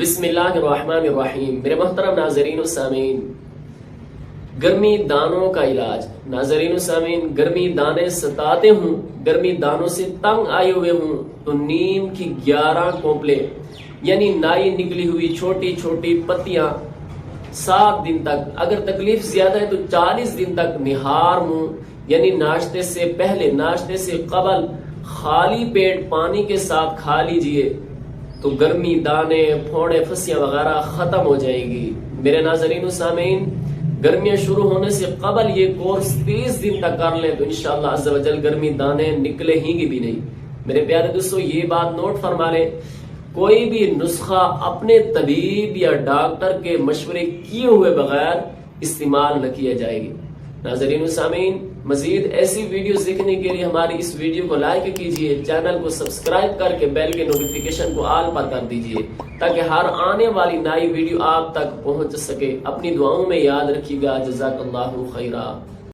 بسم اللہ الرحمن الرحیم۔ میرے محترم ناظرین و سامعین، گرمی دانوں کا علاج۔ ناظرین و سامعین، گرمی دانے ستاتے ہوں، گرمی دانوں سے تنگ آئے ہوئے ہوں تو نیم کی 11 کونپلیں یعنی نائی نکلی ہوئی چھوٹی چھوٹی پتیاں 7 دن تک، اگر تکلیف زیادہ ہے تو 40 دن تک نہار منہ یعنی ناشتے سے پہلے، ناشتے سے قبل خالی پیٹ پانی کے ساتھ کھا لیجئے تو گرمی دانے پھوڑے پھسیاں وغیرہ ختم ہو جائے گی۔ میرے ناظرین و سامعین، گرمیاں شروع ہونے سے قبل یہ کورس 30 دن تک کر لیں تو انشاءاللہ عز و جل گرمی دانے نکلے ہی گی بھی نہیں۔ میرے پیارے دوستو، یہ بات نوٹ فرما لیں، کوئی بھی نسخہ اپنے طبیب یا ڈاکٹر کے مشورے کیے ہوئے بغیر استعمال نہ کیا جائے گی۔ ناظرین و سامعین، مزید ایسی ویڈیوز دیکھنے کے لیے ہماری اس ویڈیو کو لائک کیجئے، چینل کو سبسکرائب کر کے بیل کے نوٹیفیکیشن کو آل پر کر دیجئے تاکہ ہر آنے والی نئی ویڈیو آپ تک پہنچ سکے۔ اپنی دعاؤں میں یاد رکھیے گا۔ جزاک اللہ خیرہ۔